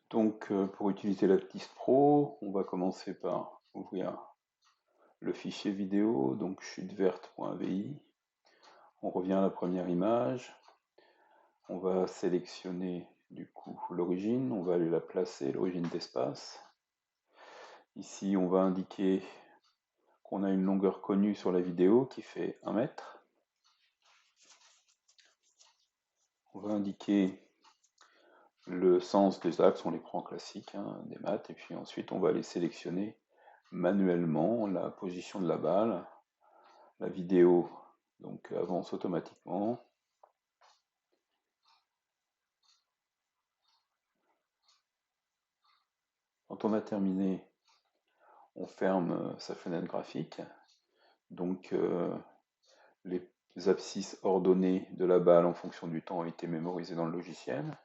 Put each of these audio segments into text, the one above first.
Pour utiliser l'Aptiste Pro, on va commencer par ouvrir le fichier vidéo, donc chuteverte.vi. On revient à la première image. On va sélectionner du coup l'origine, on va aller la placer, l'origine d'espace. Ici, on va indiquer qu'on a une longueur connue sur la vidéo qui fait 1 mètre. On va indiquer le sens des axes, on les prend en classique, des maths, et puis ensuite on va aller sélectionner manuellement la position de la balle. La vidéo donc avance automatiquement. Quand on a terminé, on ferme sa fenêtre graphique. Donc les abscisses ordonnées de la balle en fonction du temps ont été mémorisées dans le logiciel.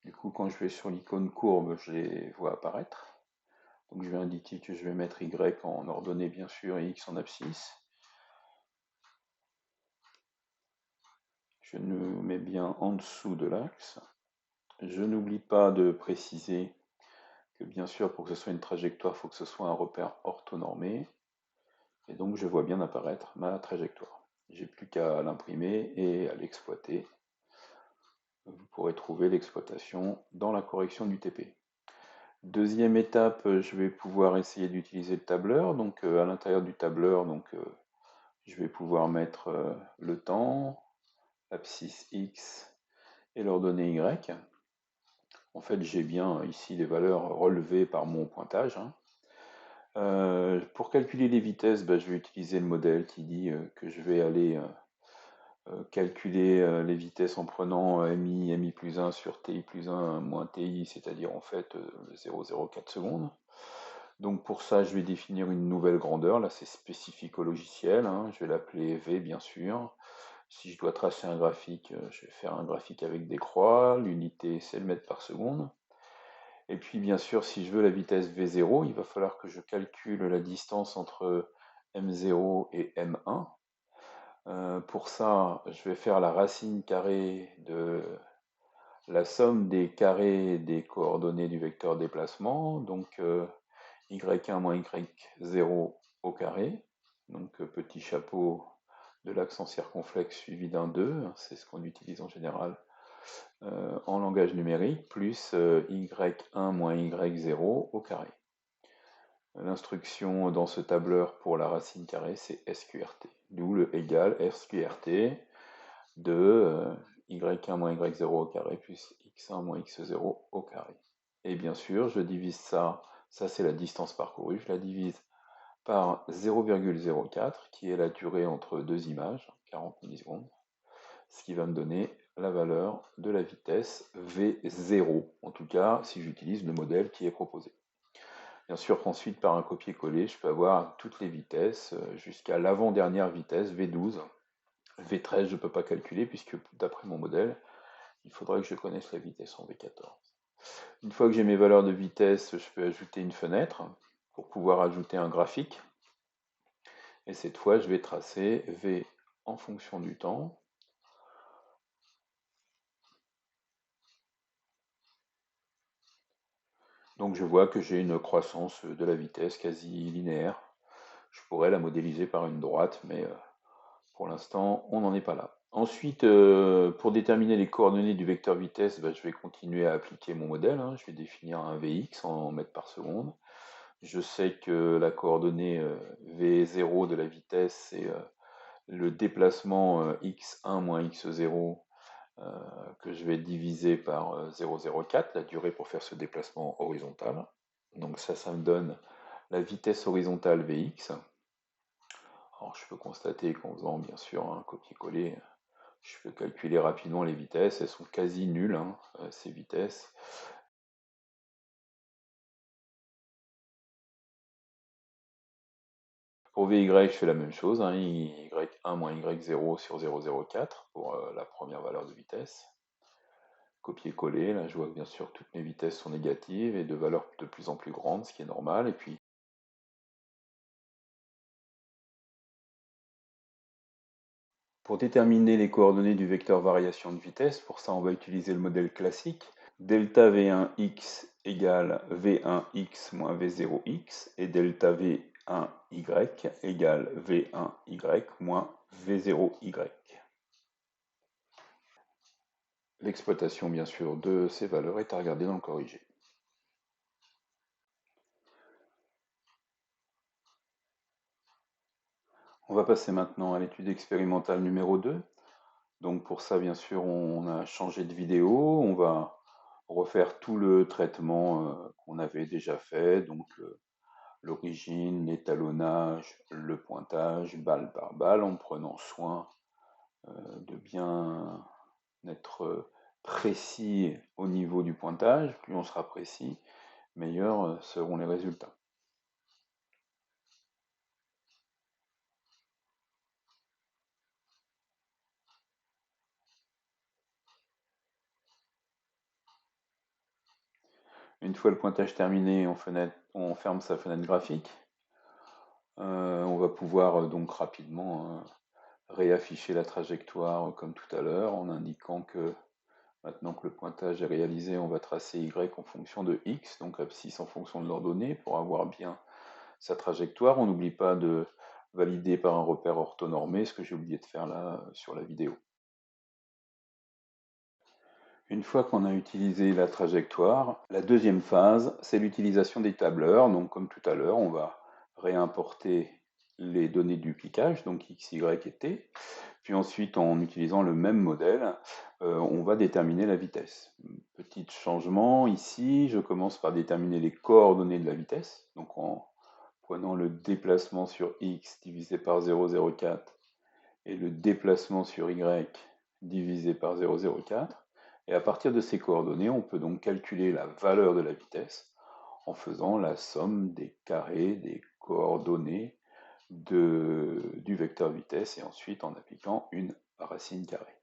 Du coup, quand je vais sur l'icône courbe, je les vois apparaître. Donc je vais indiquer que je vais mettre Y en ordonnée bien sûr et X en abscisse. Je me mets bien en dessous de l'axe. Je n'oublie pas de préciser que bien sûr pour que ce soit une trajectoire, il faut que ce soit un repère orthonormé. Et donc je vois bien apparaître ma trajectoire. J'ai plus qu'à l'imprimer et à l'exploiter. Vous pourrez trouver l'exploitation dans la correction du TP. Deuxième étape, je vais pouvoir essayer d'utiliser le tableur. Donc à l'intérieur du tableur, je vais pouvoir mettre le temps, l'abscisse X et l'ordonnée Y. En fait, j'ai bien ici les valeurs relevées par mon pointage. Pour calculer les vitesses, je vais utiliser le modèle qui dit que je vais aller calculer les vitesses en prenant MI plus 1 sur TI plus 1 moins TI, c'est-à-dire en fait 0,04 secondes. Donc pour ça, je vais définir une nouvelle grandeur. Là, c'est spécifique au logiciel. Je vais l'appeler V, bien sûr. Si je dois tracer un graphique, je vais faire un graphique avec des croix. L'unité, c'est le mètre par seconde. Et puis, bien sûr, si je veux la vitesse V0, il va falloir que je calcule la distance entre M0 et M1. Pour ça, je vais faire la racine carrée de la somme des carrés des coordonnées du vecteur déplacement. Donc, y1 moins y0 au carré. Donc, petit chapeau de l'axe en circonflexe suivi d'un 2. C'est ce qu'on utilise en général en langage numérique, plus y1 moins y0 au carré. L'instruction dans ce tableur pour la racine carrée, c'est SQRT, d'où le égal SQRT de y1 moins y0 au carré plus x1 moins x0 au carré. Et bien sûr, je divise ça c'est la distance parcourue, je la divise par 0,04, qui est la durée entre deux images, 40 millisecondes, ce qui va me donner la valeur de la vitesse V0, en tout cas si j'utilise le modèle qui est proposé. Bien sûr qu'ensuite, par un copier-coller, je peux avoir toutes les vitesses jusqu'à l'avant-dernière vitesse, V12. V13, je ne peux pas calculer puisque d'après mon modèle, il faudrait que je connaisse la vitesse en V14. Une fois que j'ai mes valeurs de vitesse, je peux ajouter une fenêtre pour pouvoir ajouter un graphique. Et cette fois, je vais tracer V en fonction du temps. Donc je vois que j'ai une croissance de la vitesse quasi linéaire. Je pourrais la modéliser par une droite, mais pour l'instant, on n'en est pas là. Ensuite, pour déterminer les coordonnées du vecteur vitesse, je vais continuer à appliquer mon modèle. Je vais définir un Vx en mètres par seconde. Je sais que la coordonnée V0 de la vitesse, c'est le déplacement x1 moins x0 que je vais diviser par 0,04, la durée pour faire ce déplacement horizontal. Donc ça me donne la vitesse horizontale Vx. Alors je peux constater qu'en faisant bien sûr un copier-coller, je peux calculer rapidement les vitesses. Elles sont quasi nulles, ces vitesses. Pour Vy, je fais la même chose, y1 moins y0 sur 0,04 pour la première valeur de vitesse. Copier-coller, là je vois que bien sûr toutes mes vitesses sont négatives et de valeurs de plus en plus grandes, ce qui est normal. Et puis pour déterminer les coordonnées du vecteur variation de vitesse, pour ça on va utiliser le modèle classique. Delta V1x égale V1x moins V0x et delta V1y égale V1y moins V0y. L'exploitation, bien sûr, de ces valeurs est à regarder dans le corrigé. On va passer maintenant à l'étude expérimentale numéro 2. Donc pour ça, bien sûr, on a changé de vidéo. On va refaire tout le traitement qu'on avait déjà fait. Donc l'origine, l'étalonnage, le pointage, balle par balle, en prenant soin de bien être précis au niveau du pointage. Plus on sera précis, meilleurs seront les résultats. Une fois le pointage terminé, on ferme sa fenêtre graphique. On va pouvoir donc rapidement réafficher la trajectoire comme tout à l'heure en indiquant que maintenant que le pointage est réalisé, on va tracer Y en fonction de X, donc abscisse en fonction de l'ordonnée pour avoir bien sa trajectoire. On n'oublie pas de valider par un repère orthonormé, ce que j'ai oublié de faire là sur la vidéo. Une fois qu'on a utilisé la trajectoire, la deuxième phase, c'est l'utilisation des tableurs. Donc comme tout à l'heure, on va réimporter les données du piquage, donc x, y et t. Puis ensuite, en utilisant le même modèle, on va déterminer la vitesse. Petit changement ici, je commence par déterminer les coordonnées de la vitesse. Donc en prenant le déplacement sur x divisé par 0,04 et le déplacement sur y divisé par 0,04. Et à partir de ces coordonnées, on peut donc calculer la valeur de la vitesse en faisant la somme des carrés des coordonnées du vecteur vitesse et ensuite en appliquant une racine carrée.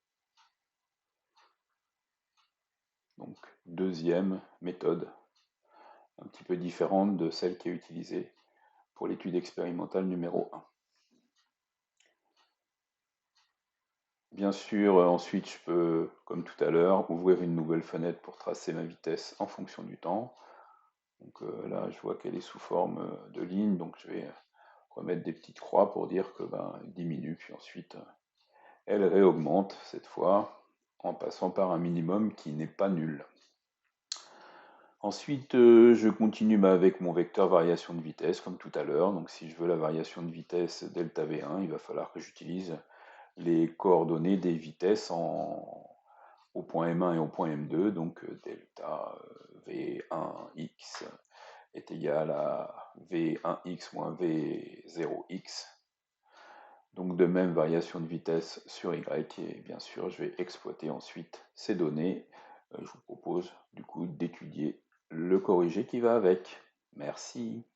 Donc, deuxième méthode, un petit peu différente de celle qui est utilisée pour l'étude expérimentale numéro 1. Bien sûr, ensuite, je peux, comme tout à l'heure, ouvrir une nouvelle fenêtre pour tracer ma vitesse en fonction du temps. Donc là, je vois qu'elle est sous forme de ligne, donc je vais remettre des petites croix pour dire que elle diminue, puis ensuite, elle réaugmente, cette fois, en passant par un minimum qui n'est pas nul. Ensuite, je continue avec mon vecteur variation de vitesse, comme tout à l'heure. Donc si je veux la variation de vitesse delta V1, il va falloir que j'utilise les coordonnées des vitesses au point M1 et au point M2. Donc delta V1x est égal à V1x moins V0x. Donc de même variation de vitesse sur Y, et bien sûr je vais exploiter ensuite ces données. Je vous propose du coup d'étudier le corrigé qui va avec. Merci.